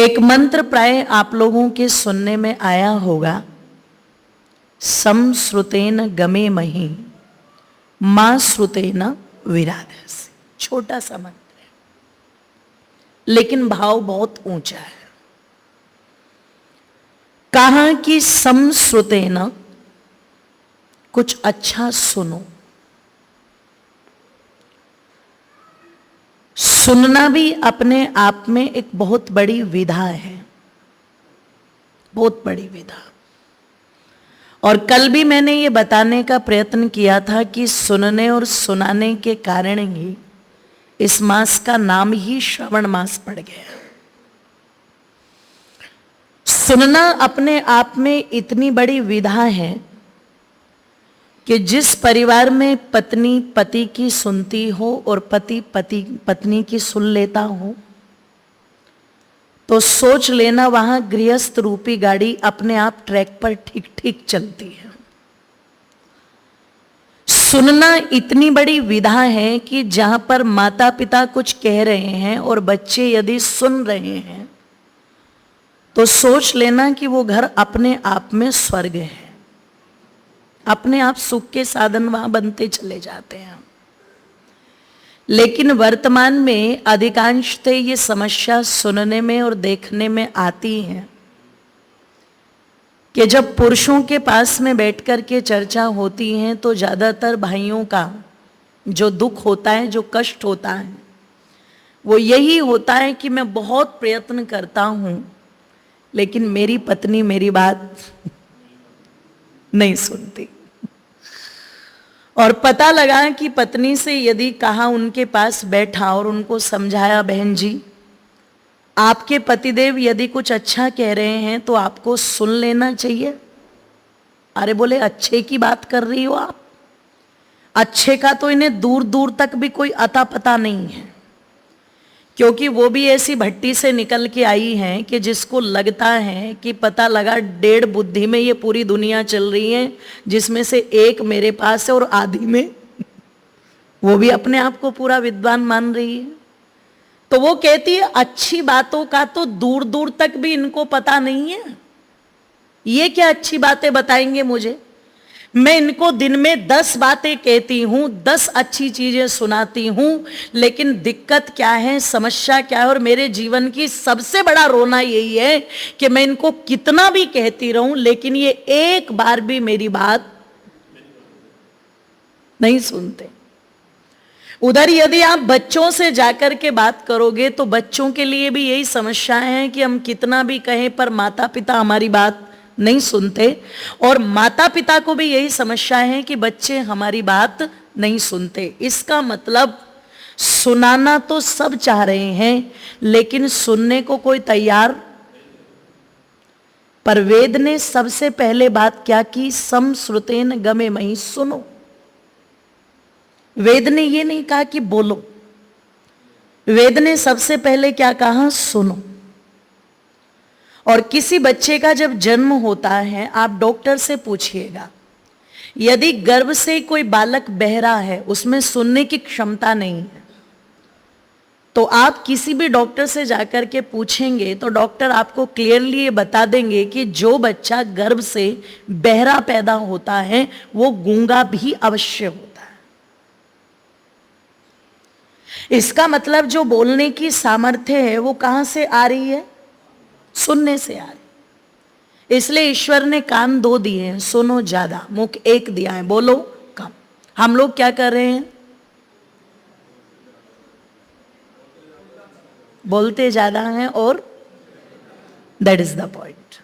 एक मंत्र प्राय आप लोगों के सुनने में आया होगा, समश्रुतेन गमे मही मां श्रुतेन विराधस्य। छोटा सा मंत्र है, लेकिन भाव बहुत ऊंचा है। कहा कि समश्रुतेन, कुछ अच्छा सुनो। सुनना भी अपने आप में एक बहुत बड़ी विधा है, बहुत बड़ी विधा। और कल भी मैंने ये बताने का प्रयत्न किया था कि सुनने और सुनाने के कारण ही इस मास का नाम ही श्रवण मास पड़ गया। सुनना अपने आप में इतनी बड़ी विधा है कि जिस परिवार में पत्नी पति की सुनती हो और पति पत्नी की सुन लेता हो, तो सोच लेना वहां गृहस्थ रूपी गाड़ी अपने आप ट्रैक पर ठीक ठीक चलती है। सुनना इतनी बड़ी विधा है कि जहां पर माता पिता कुछ कह रहे हैं और बच्चे यदि सुन रहे हैं, तो सोच लेना कि वो घर अपने आप में स्वर्ग है। अपने आप सुख के साधन वहां बनते चले जाते हैं। लेकिन वर्तमान में अधिकांशतः ये समस्या सुनने में और देखने में आती है कि जब पुरुषों के पास में बैठकर के चर्चा होती है, तो ज्यादातर भाइयों का जो दुख होता है, जो कष्ट होता है, वो यही होता है कि मैं बहुत प्रयत्न करता हूं, लेकिन मेरी पत्नी मेरी बात नहीं सुनती। और पता लगा कि पत्नी से यदि कहा, उनके पास बैठा और उनको समझाया, बहन जी आपके पतिदेव यदि कुछ अच्छा कह रहे हैं तो आपको सुन लेना चाहिए। अरे बोले, अच्छे की बात कर रही हो आप? अच्छे का तो इन्हें दूर दूर तक भी कोई अता पता नहीं है, क्योंकि वो भी ऐसी भट्टी से निकल के आई हैं कि जिसको लगता है कि पता लगा 1.5 बुद्धि में ये पूरी दुनिया चल रही है, जिसमें से एक मेरे पास है और आधी में वो भी अपने आप को पूरा विद्वान मान रही है। तो वो कहती है अच्छी बातों का तो दूर दूर तक भी इनको पता नहीं है, ये क्या अच्छी बातें बताएंगे मुझे? मैं इनको दिन में 10 बातें कहती हूं, 10 अच्छी चीजें सुनाती हूं, लेकिन दिक्कत क्या है, समस्या क्या है? और मेरे जीवन की सबसे बड़ा रोना यही है कि मैं इनको कितना भी कहती रहूं, लेकिन ये एक बार भी मेरी बात नहीं सुनते। उधर यदि आप बच्चों से जाकर के बात करोगे तो बच्चों के लिए भी यही समस्या है कि हम कितना भी कहें पर माता पिता हमारी बात नहीं सुनते, और माता पिता को भी यही समस्या है कि बच्चे हमारी बात नहीं सुनते। इसका मतलब सुनाना तो सब चाह रहे हैं, लेकिन सुनने को कोई तैयार। पर वेद ने सबसे पहले बात क्या की? समश्रुतेन गमे मही, सुनो। वेद ने ये नहीं कहा कि बोलो, वेद ने सबसे पहले क्या कहा? सुनो। और किसी बच्चे का जब जन्म होता है, आप डॉक्टर से पूछिएगा, यदि गर्भ से कोई बालक बहरा है, उसमें सुनने की क्षमता नहीं है, तो आप किसी भी डॉक्टर से जाकर के पूछेंगे तो डॉक्टर आपको क्लियरली ये बता देंगे कि जो बच्चा गर्भ से बहरा पैदा होता है वो गूंगा भी अवश्य होता है। इसका मतलब जो बोलने की सामर्थ्य है वो कहां से आ रही है? सुनने से आ रही। इसलिए ईश्वर ने कान 2 दिए हैं, सुनो ज्यादा, मुख 1 दिया है, बोलो कम। हम लोग क्या कर रहे हैं? बोलते ज्यादा हैं, और दैट इज द पॉइंट।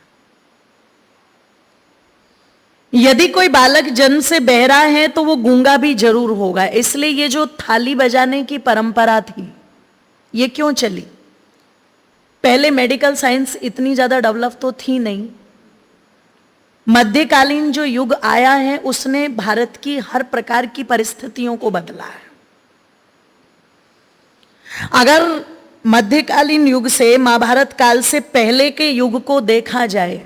यदि कोई बालक जन्म से बहरा है तो वो गूंगा भी जरूर होगा। इसलिए ये जो थाली बजाने की परंपरा थी, ये क्यों चली? पहले मेडिकल साइंस इतनी ज्यादा डेवलप तो थी नहीं। मध्यकालीन जो युग आया है उसने भारत की हर प्रकार की परिस्थितियों को बदला है। अगर मध्यकालीन युग से, महाभारत काल से पहले के युग को देखा जाए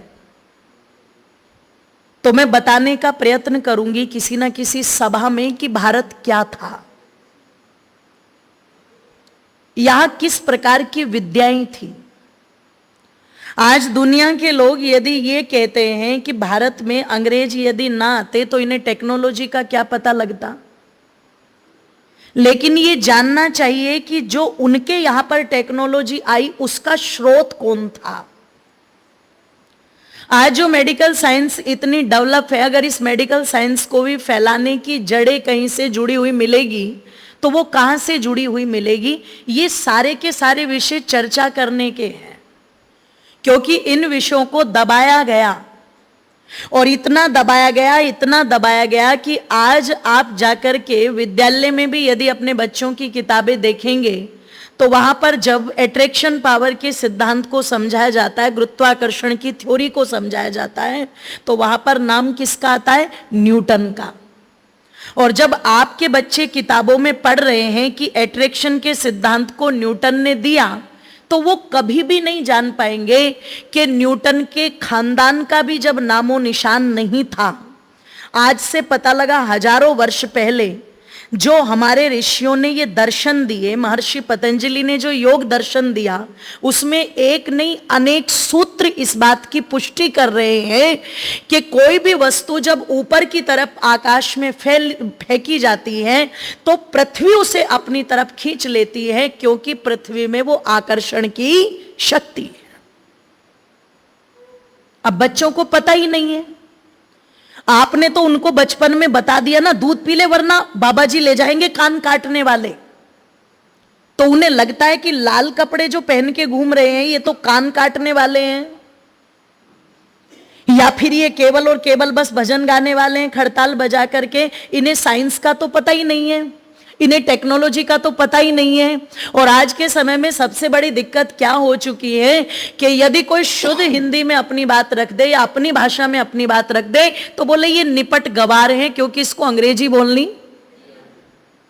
तो मैं बताने का प्रयत्न करूंगी किसी ना किसी सभा में कि भारत क्या था, यहां किस प्रकार की विद्याएं थी। आज दुनिया के लोग यदि ये कहते हैं कि भारत में अंग्रेज यदि ना आते तो इन्हें टेक्नोलॉजी का क्या पता लगता, लेकिन ये जानना चाहिए कि जो उनके यहां पर टेक्नोलॉजी आई उसका स्रोत कौन था। आज जो मेडिकल साइंस इतनी डेवलप है, अगर इस मेडिकल साइंस को भी फैलाने की जड़ें कहीं से जुड़ी हुई मिलेगी तो वो कहां से जुड़ी हुई मिलेगी। ये सारे के सारे विषय चर्चा करने के हैं, क्योंकि इन विषयों को दबाया गया और इतना दबाया गया कि आज आप जाकर के विद्यालय में भी यदि अपने बच्चों की किताबें देखेंगे तो वहां पर जब अट्रैक्शन पावर के सिद्धांत को समझाया जाता है, गुरुत्वाकर्षण की थ्योरी को समझाया जाता है, तो वहां पर नाम किसका आता है? न्यूटन का। और जब आपके बच्चे किताबों में पढ़ रहे हैं कि अट्रैक्शन के सिद्धांत को न्यूटन ने दिया, तो वो कभी भी नहीं जान पाएंगे कि न्यूटन के खानदान का भी जब नामो निशान नहीं था। आज से पता लगा हजारों वर्ष पहले जो हमारे ऋषियों ने ये दर्शन दिए, महर्षि पतंजलि ने जो योग दर्शन दिया, उसमें एक नहीं अनेक सूत्र इस बात की पुष्टि कर रहे हैं कि कोई भी वस्तु जब ऊपर की तरफ आकाश में फेंकी जाती है तो पृथ्वी उसे अपनी तरफ खींच लेती है, क्योंकि पृथ्वी में वो आकर्षण की शक्ति है। अब बच्चों को पता ही नहीं है। आपने तो उनको बचपन में बता दिया ना, दूध पी ले वरना बाबा जी ले जाएंगे कान काटने वाले। तो उन्हें लगता है कि लाल कपड़े जो पहन के घूम रहे हैं ये तो कान काटने वाले हैं, या फिर ये केवल और केवल बस भजन गाने वाले हैं खड़ताल बजा करके। इन्हें साइंस का तो पता ही नहीं है, इन्हें टेक्नोलॉजी का तो पता ही नहीं है। और आज के समय में सबसे बड़ी दिक्कत क्या हो चुकी है कि यदि कोई शुद्ध हिंदी में अपनी बात रख दे या अपनी भाषा में अपनी बात रख दे तो बोले ये निपट गवार है, क्योंकि इसको अंग्रेजी बोलनी।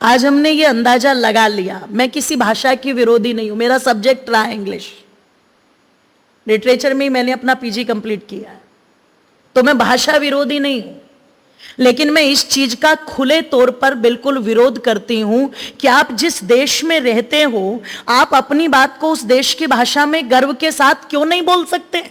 आज हमने ये अंदाजा लगा लिया। मैं किसी भाषा की विरोधी नहीं हूं, मेरा सब्जेक्ट रहा इंग्लिश, लिटरेचर में मैंने अपना पीजी कंप्लीट किया है, तो मैं भाषा विरोधी नहीं हूं। लेकिन मैं इस चीज का खुले तौर पर बिल्कुल विरोध करती हूं कि आप जिस देश में रहते हो आप अपनी बात को उस देश की भाषा में गर्व के साथ क्यों नहीं बोल सकते।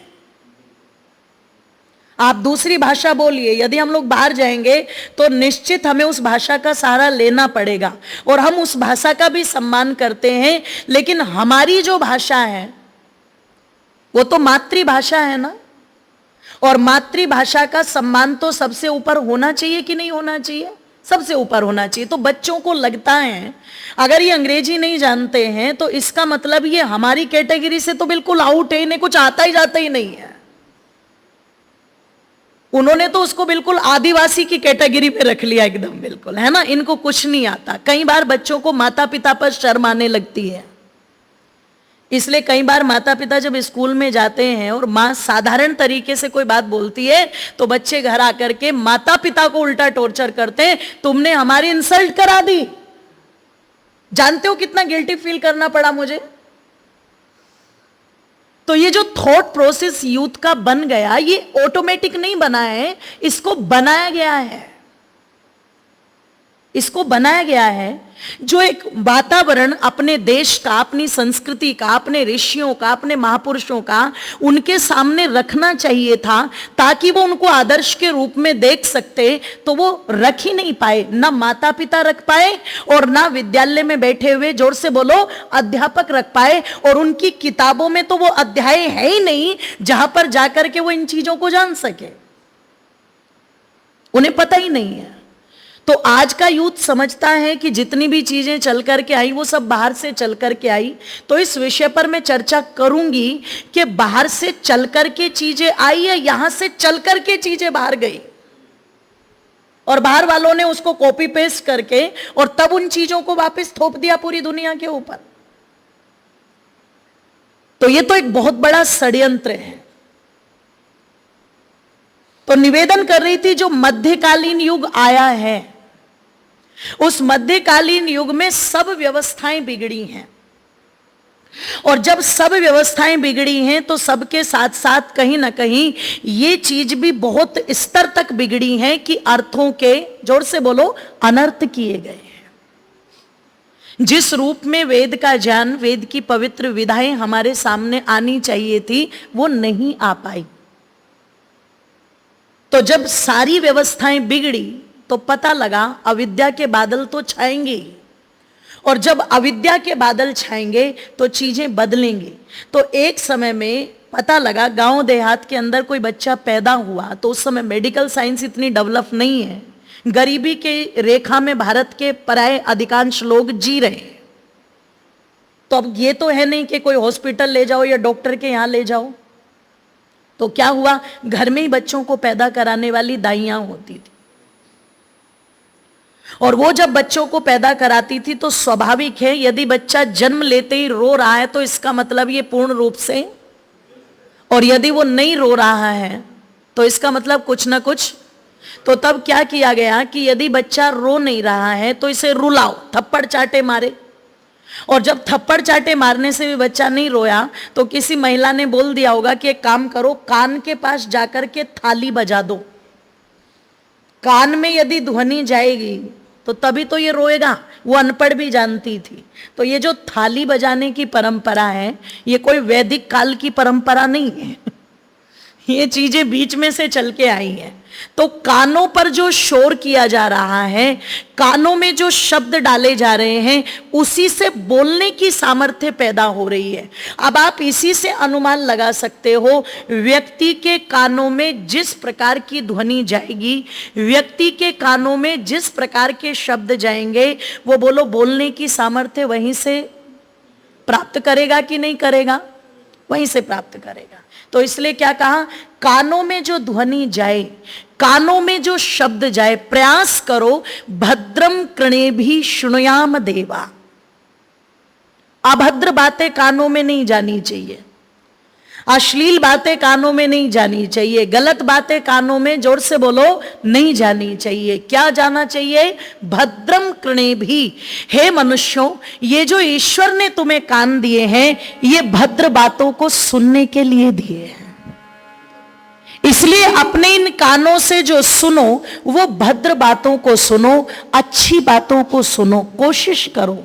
आप दूसरी भाषा बोलिए, यदि हम लोग बाहर जाएंगे तो निश्चित हमें उस भाषा का सहारा लेना पड़ेगा और हम उस भाषा का भी सम्मान करते हैं, लेकिन हमारी जो भाषा है वो तो मातृभाषा है ना, और मातृभाषा का सम्मान तो सबसे ऊपर होना चाहिए कि नहीं होना चाहिए? सबसे ऊपर होना चाहिए। तो बच्चों को लगता है अगर ये अंग्रेजी नहीं जानते हैं तो इसका मतलब ये हमारी कैटेगरी से तो बिल्कुल आउट है, इन्हें कुछ आता ही जाता ही नहीं है। उन्होंने तो उसको बिल्कुल आदिवासी की कैटेगरी पे रख लिया एकदम, बिल्कुल, है ना, इनको कुछ नहीं आता। कई बार बच्चों को माता पिता पर शर्म आने लगती है, इसलिए कई बार माता पिता जब स्कूल में जाते हैं और माँ साधारण तरीके से कोई बात बोलती है तो बच्चे घर आकर के माता पिता को उल्टा टॉर्चर करते हैं, तुमने हमारी इंसल्ट करा दी। जानते हो कितना गिल्टी फील करना पड़ा मुझे। तो ये जो थॉट प्रोसेस यूथ का बन गया, ये ऑटोमेटिक नहीं बना है, इसको बनाया गया है। इसको बनाया गया है जो एक वातावरण अपने देश का, अपनी संस्कृति का, अपने ऋषियों का, अपने महापुरुषों का उनके सामने रखना चाहिए था ताकि वो उनको आदर्श के रूप में देख सकते, तो वो रख ही नहीं पाए। ना माता पिता रख पाए और ना विद्यालय में बैठे हुए, जोर से बोलो, अध्यापक रख पाए। और उनकी किताबों में तो वो अध्याय है ही नहीं जहां पर जाकर के वो इन चीजों को जान सके, उन्हें पता ही नहीं है। तो आज का यूथ समझता है कि जितनी भी चीजें चल करके आई वो सब बाहर से चल करके आई। तो इस विषय पर मैं चर्चा करूंगी कि बाहर से चल करके चीजें आई या यहां से चल करके चीजें बाहर गई और बाहर वालों ने उसको कॉपी पेस्ट करके और तब उन चीजों को वापस थोप दिया पूरी दुनिया के ऊपर। तो ये तो एक बहुत बड़ा षड्यंत्र है। तो निवेदन कर रही थी, जो मध्यकालीन युग आया है उस मध्यकालीन युग में सब व्यवस्थाएं बिगड़ी हैं, और जब सब व्यवस्थाएं बिगड़ी हैं तो सबके साथ साथ कहीं ना कहीं ये चीज भी बहुत स्तर तक बिगड़ी है कि अर्थों के, जोर से बोलो, अनर्थ किए गए हैं। जिस रूप में वेद का ज्ञान, वेद की पवित्र विधाएं हमारे सामने आनी चाहिए थी, वो नहीं आ पाई। तो जब सारी व्यवस्थाएं बिगड़ी तो पता लगा अविद्या के बादल तो छाएंगे, और जब अविद्या के बादल छाएंगे तो चीजें बदलेंगी। तो एक समय में पता लगा, गांव देहात के अंदर कोई बच्चा पैदा हुआ तो उस समय मेडिकल साइंस इतनी डेवलप नहीं है, गरीबी के रेखा में भारत के पराये अधिकांश लोग जी रहे हैं। तो अब ये तो है नहीं कि कोई हॉस्पिटल ले जाओ या डॉक्टर के यहां ले जाओ। तो क्या हुआ, घर में ही बच्चों को पैदा कराने वाली दाइयां होती थी, और वो जब बच्चों को पैदा कराती थी तो स्वाभाविक है, यदि बच्चा जन्म लेते ही रो रहा है तो इसका मतलब ये पूर्ण रूप से, और यदि वो नहीं रो रहा है तो इसका मतलब कुछ ना कुछ। तो तब क्या किया गया कि यदि बच्चा रो नहीं रहा है तो इसे रुलाओ, थप्पड़ चाटे मारे। और जब थप्पड़ चाटे मारने से भी बच्चा नहीं रोया तो किसी महिला ने बोल दिया होगा कि एक काम करो, कान के पास जाकर के थाली बजा दो, कान में यदि ध्वनि जाएगी तो तभी तो ये रोएगा। वो अनपढ़ भी जानती थी। तो ये जो थाली बजाने की परंपरा है, ये कोई वैदिक काल की परंपरा नहीं है, ये चीजें बीच में से चल के आई हैं। तो कानों पर जो शोर किया जा रहा है, कानों में जो शब्द डाले जा रहे हैं, उसी से बोलने की सामर्थ्य पैदा हो रही है। अब आप इसी से अनुमान लगा सकते हो, व्यक्ति के कानों में जिस प्रकार की ध्वनि जाएगी, व्यक्ति के कानों में जिस प्रकार के शब्द जाएंगे, वो बोलो बोलने की सामर्थ्य वहीं से प्राप्त करेगा कि नहीं करेगा? वहीं से प्राप्त करेगा। तो इसलिए क्या कहा, कानों में जो ध्वनि जाए, कानों में जो शब्द जाए, प्रयास करो भद्रम कृणेभिः शृणुयाम देवा। अभद्र बातें कानों में नहीं जानी चाहिए, अश्लील बातें कानों में नहीं जानी चाहिए, गलत बातें कानों में, जोर से बोलो, नहीं जानी चाहिए। क्या जाना चाहिए? भद्रम कृणेभिः। हे मनुष्यों, ये जो ईश्वर ने तुम्हें कान दिए हैं, ये भद्र बातों को सुनने के लिए दिए हैं। इसलिए अपने इन कानों से जो सुनो, वो भद्र बातों को सुनो, अच्छी बातों को सुनो, कोशिश करो।